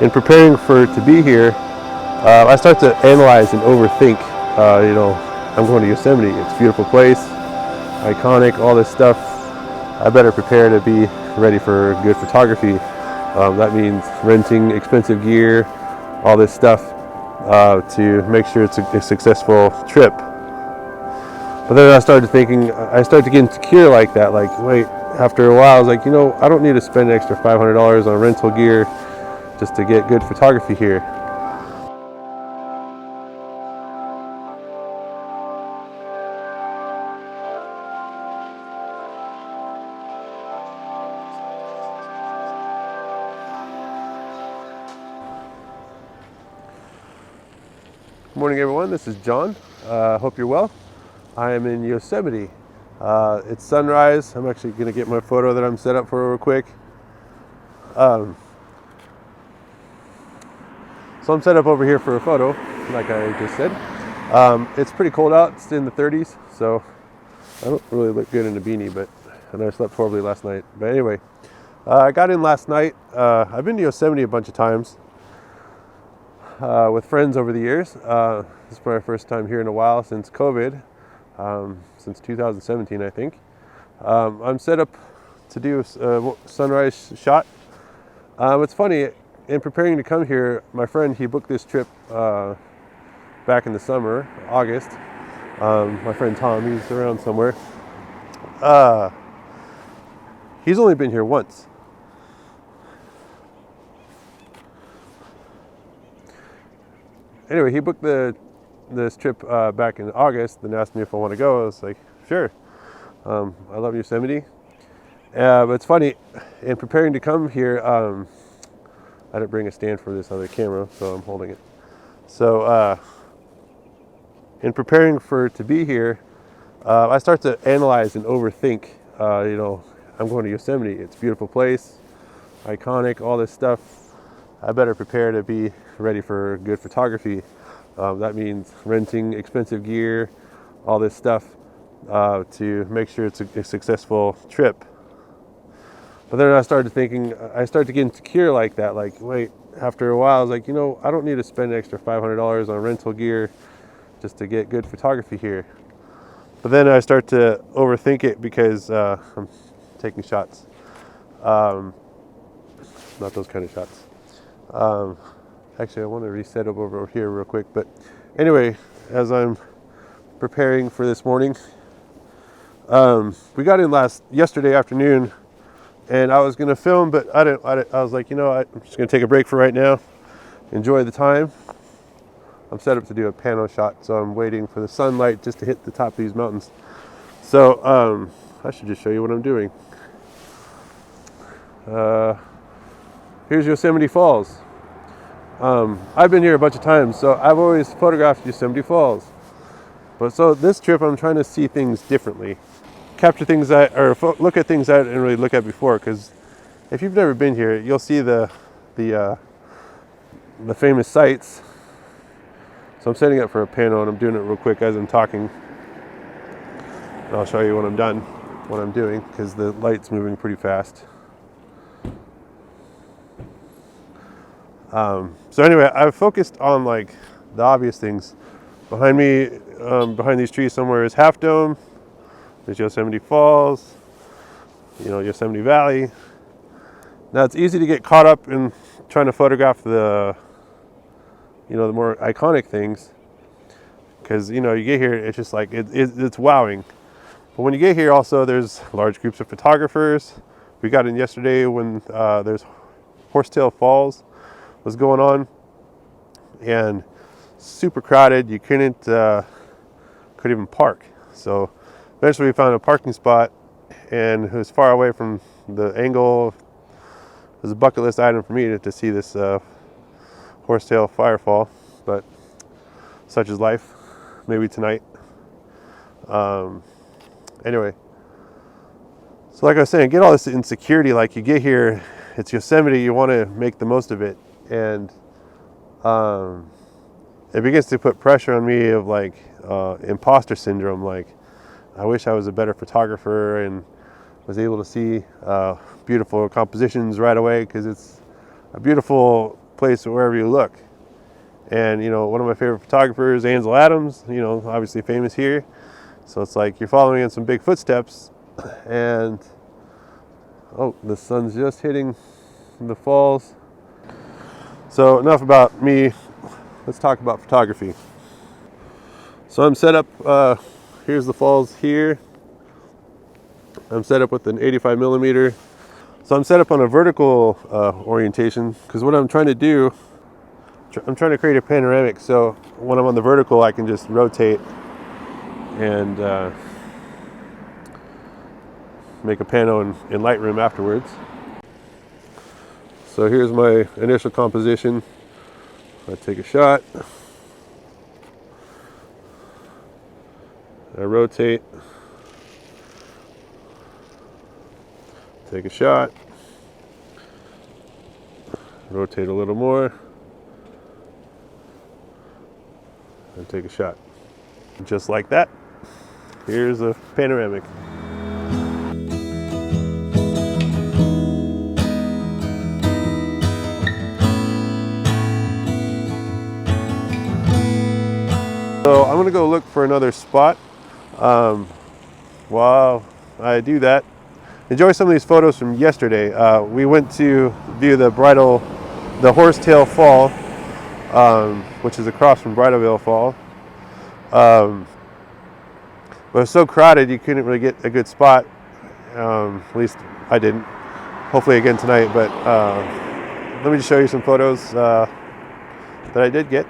in preparing to be here, I start to analyze and overthink. I'm going to Yosemite. It's a beautiful place, iconic, all this stuff. I better prepare to be ready for good photography. That means renting expensive gear, all this stuff, to make sure it's a successful trip. But then I started to get insecure like that. Like, wait, after a while, I was like, I don't need to spend an extra $500 on rental gear just to get good photography here. Good morning, everyone. This is John. Hope you're well. I am in Yosemite. It's sunrise. I'm actually going to get my photo that I'm set up for real quick. So I'm set up over here for a photo, like I just said. It's pretty cold out. It's in the 30s, so I don't really look good in a beanie, and I slept horribly last night. But anyway, I got in last night. I've been to Yosemite a bunch of times with friends over the years. This is my first time here in a while since COVID, since 2017, I think. I'm set up to do a sunrise shot. It's funny, in preparing to come here, my friend, he booked this trip back in the summer, August. My friend Tom, he's around somewhere. He's only been here once. Anyway, he booked this trip back in August, then asked me if I want to go. I was like, sure. I love Yosemite. But it's funny, in preparing to come here, I didn't bring a stand for this other camera, so I'm holding it. So in preparing to be here, I start to analyze and overthink. I'm going to Yosemite. It's a beautiful place, iconic, all this stuff. I better prepare to be ready for good photography. That means renting expensive gear, all this stuff, to make sure it's a successful trip. But then I started to get insecure like that. Like, wait, after a while, I was like, I don't need to spend an extra $500 on rental gear just to get good photography here. But then I start to overthink it because I'm taking shots. Not those kind of shots. Actually, I want to reset up over here real quick. But anyway, as I'm preparing for this morning, we got in yesterday afternoon, and I was going to film, but I was like, I'm just going to take a break for right now, enjoy the time. I'm set up to do a pano shot, so I'm waiting for the sunlight just to hit the top of these mountains. So I should just show you what I'm doing. Here's Yosemite Falls. I've been here a bunch of times, so I've always photographed Yosemite Falls. But so this trip, I'm trying to see things differently, capture things look at things I didn't really look at before. Because if you've never been here, you'll see the famous sights. So I'm setting up for a pano, and I'm doing it real quick as I'm talking. And I'll show you when I'm done, what I'm doing, because the light's moving pretty fast. So anyway, I've focused on like the obvious things. Behind me, behind these trees somewhere is Half Dome. There's Yosemite Falls, Yosemite Valley. Now it's easy to get caught up in trying to photograph the more iconic things, because you get here, it's just like it's wowing. But when you get here, also there's large groups of photographers. We got in yesterday when there's Horsetail Falls was going on, and super crowded. You couldn't even park. So eventually we found a parking spot, and it was far away from the angle. It was a bucket list item for me to see this Horsetail firefall, but such is life. Maybe tonight. Anyway, so like I was saying, get all this insecurity. Like, you get here, it's Yosemite, you want to make the most of it, and it begins to put pressure on me of like imposter syndrome. Like, I wish I was a better photographer and was able to see beautiful compositions right away, because it's a beautiful place wherever you look. And you know, one of my favorite photographers, Ansel Adams, you know, obviously famous here. So it's like you're following in some big footsteps, and oh, the sun's just hitting the falls. So enough about me. Let's talk about photography. So I'm set up. Here's the falls here. I'm set up with an 85mm. So I'm set up on a vertical orientation, because what I'm trying to do, I'm trying to create a panoramic. So when I'm on the vertical, I can just rotate and make a pano in Lightroom afterwards. So here's my initial composition. I take a shot. I rotate. Take a shot. Rotate a little more. And take a shot. Just like that. Here's a panoramic. So I'm gonna go look for another spot. While I do that, enjoy some of these photos from yesterday. We went to view the Horsetail Fall, which is across from Bridalveil Fall. But it was so crowded you couldn't really get a good spot. At least I didn't. Hopefully again tonight. But let me just show you some photos that I did get.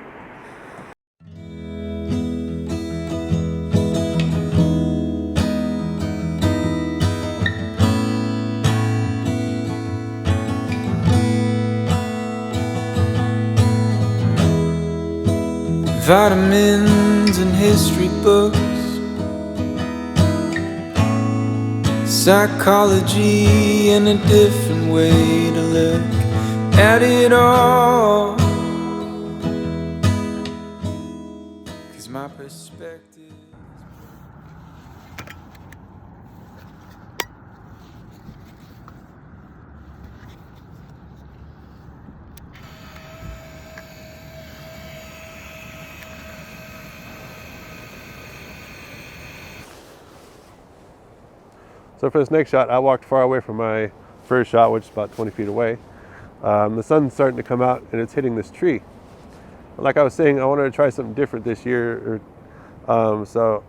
Vitamins and history books, psychology and a different way to look at it all. 'Cause my perspective. So for this next shot, I walked far away from my first shot, which is about 20 feet away. The sun's starting to come out and it's hitting this tree. Like I was saying, I wanted to try something different this year. I was trying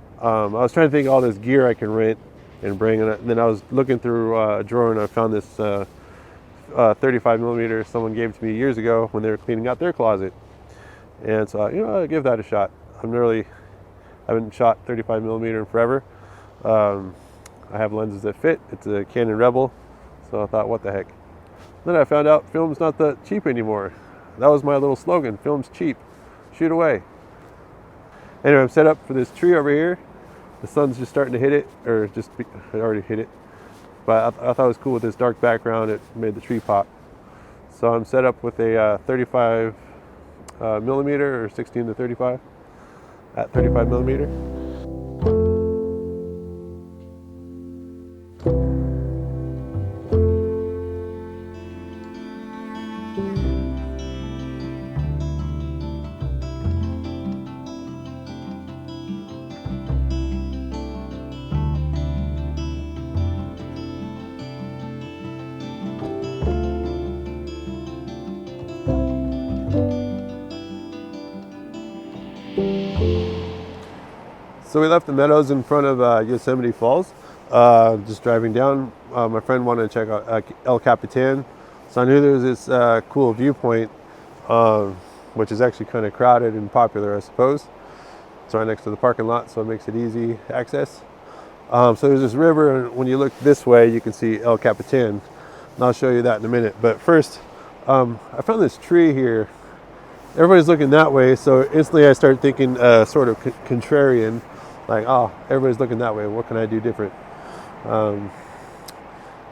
to think of all this gear I can rent and bring. And then I was looking through a drawer and I found this 35mm someone gave to me years ago when they were cleaning out their closet. And so, you know, I'll give that a shot. I haven't shot 35mm in forever. I have lenses that fit. It's a Canon Rebel, so I thought, what the heck. Then I found out film's not that cheap anymore. That was my little slogan, film's cheap, shoot away. Anyway, I'm set up for this tree over here. The sun's just starting to hit it, or it already hit it. But I thought it was cool with this dark background, it made the tree pop. So I'm set up with a 35mm or 16 to 35 at 35mm. So we left the meadows in front of Yosemite Falls, just driving down. My friend wanted to check out 𝗚𝗏𝗽𝗀, so I knew there was this cool viewpoint, which is actually kind of crowded and popular, I suppose. It's right next to the parking lot, so it makes it easy access. So there's this river, and when you look this way, you can see 𝗚𝗏𝗽𝗀, and I'll show you that in a minute. But first, I found this tree here. Everybody's looking that way, so instantly I started thinking sort of contrarian. Like, oh, everybody's looking that way. What can I do different?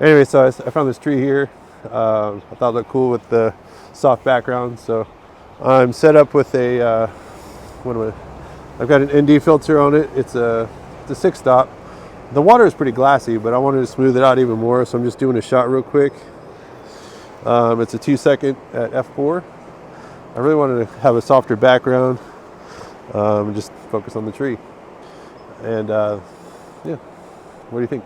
Anyway, so I found this tree here. I thought it looked cool with the soft background. So I'm set up with a, I've got an ND filter on it. It's a 6-stop. The water is pretty glassy, but I wanted to smooth it out even more. So I'm just doing a shot real quick. It's a 2-second at f4. I really wanted to have a softer background and just focus on the tree. And yeah, what do you think?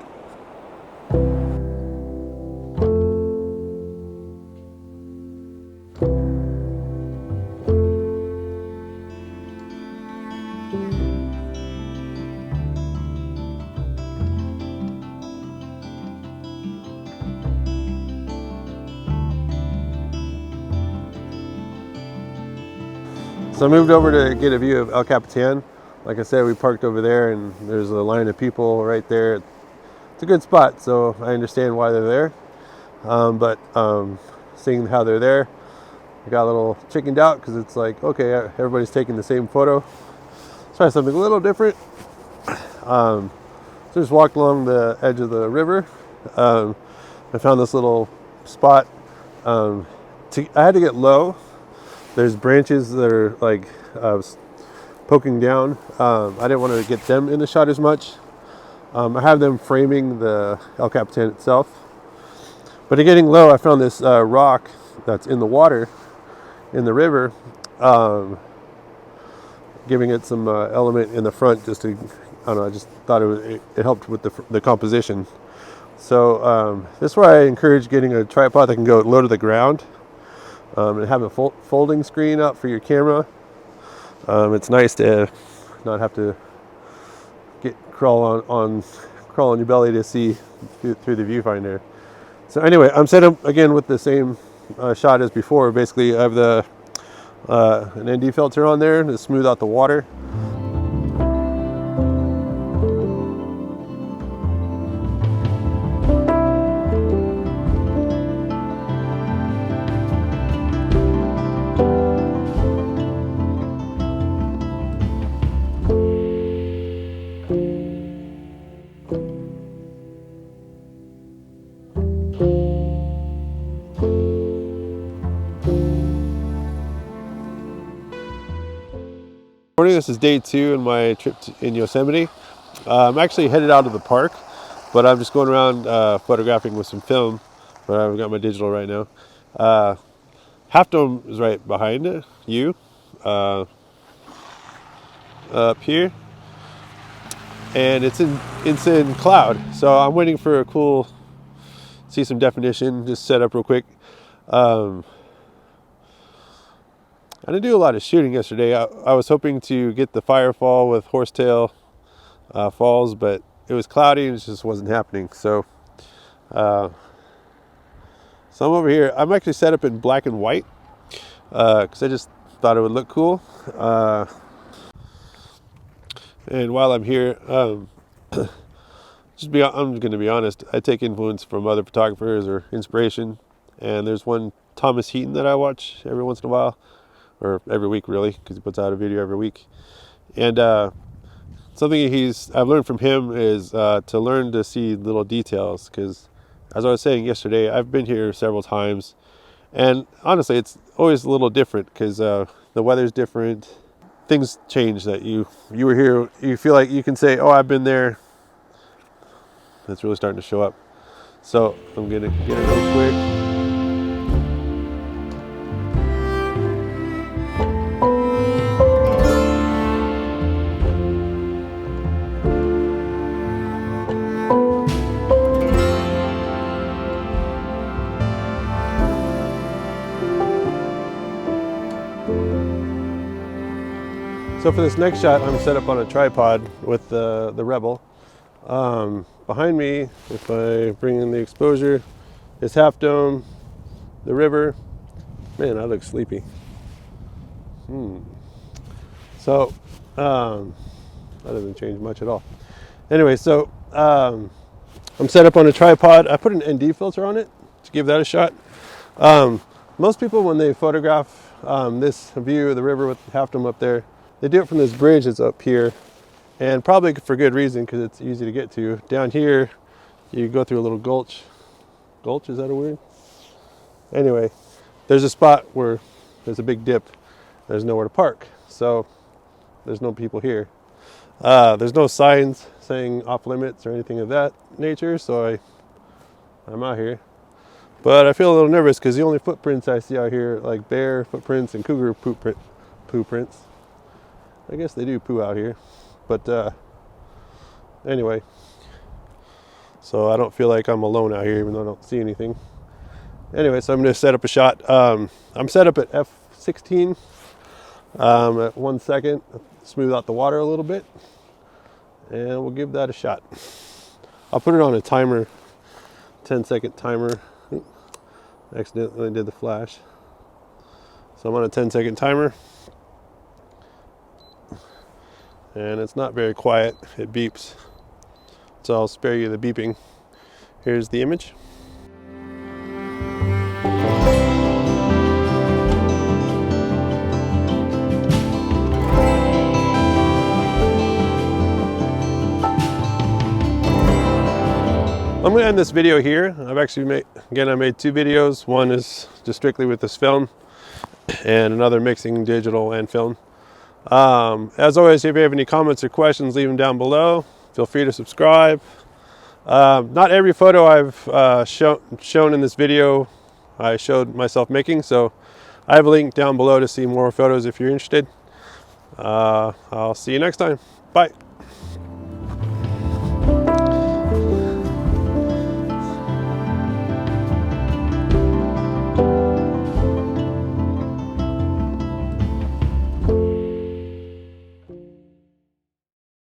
So I moved over to get a view of 𝗚𝗏𝗄𝗃. Like I said, we parked over there and there's a line of people right there. It's a good spot, so I understand why they're there. But seeing how they're there, I got a little chickened out because it's like, okay, everybody's taking the same photo. Let's try something a little different. So just walked along the edge of the river. I found this little spot. I had to get low. There's branches that are like poking down. I didn't want to get them in the shot as much. I have them framing the 𝗚𝗏𝗄𝗃 itself. But in getting low, I found this rock that's in the water, in the river, giving it some element in the front just to, I don't know, I just thought it helped with the composition. So this is why I encourage getting a tripod that can go low to the ground. And have a folding screen up for your camera. It's nice to not have to crawl on your belly to see through the viewfinder. So anyway, I'm set up again with the same shot as before. Basically, I have an ND filter on there to smooth out the water. This is day 2 in my trip in Yosemite. I'm actually headed out of the park, but I'm just going around photographing with some film. But I've got my digital right now. 𝗏𝗏𝗃 is right behind you, up here, and it's in cloud. So I'm waiting for a cool, see some definition. Just set up real quick. I didn't do a lot of shooting yesterday. I was hoping to get the firefall with horsetail falls, but it was cloudy and it just wasn't happening. So, so I'm over here. I'm actually set up in black and white because I just thought it would look cool. And while I'm here, I'm going to be honest. I take influence from other photographers or inspiration. And there's one Thomas Heaton that I watch every once in a while. Or every week, really, because he puts out a video every week. And something I've learned from him is to learn to see little details. Because, as I was saying yesterday, I've been here several times, and honestly, it's always a little different because the weather's different. Things change that you were here. You feel like you can say, "Oh, I've been there." It's really starting to show up. So I'm gonna get it real quick. So for this next shot, I'm set up on a tripod with the Rebel. Behind me, if I bring in the exposure, is Half Dome, the river. Man, I look sleepy. So that doesn't change much at all. Anyway, so I'm set up on a tripod. I put an ND filter on it to give that a shot. Most people, when they photograph this view of the river with Half Dome up there, they do it from this bridge that's up here, and probably for good reason because it's easy to get to. Down here, you go through a little gulch. Gulch, is that a word? Anyway, there's a spot where there's a big dip. There's nowhere to park, so there's no people here. There's no signs saying off limits or anything of that nature, so I'm out here. But I feel a little nervous because the only footprints I see out here, like bear footprints and cougar poo prints. I guess they do poo out here. But anyway, so I don't feel like I'm alone out here, even though I don't see anything. Anyway, so I'm going to set up a shot. I'm set up at f16 at 1 second, smooth out the water a little bit, and we'll give that a shot. I'll put it on a timer, 10-second timer. Accidentally did the flash. So I'm on a 10-second timer, and it's not very quiet. It beeps, so I'll spare you the beeping. Here's the image. I'm going to end this video here. I've actually made 2 videos. One is just strictly with this film, and another mixing digital and film. As always, if you have any comments or questions, leave them down below. Feel free to subscribe. Not every photo I've shown in this video I showed myself making, so I have a link down below to see more photos if you're interested. I'll see you next time. Bye.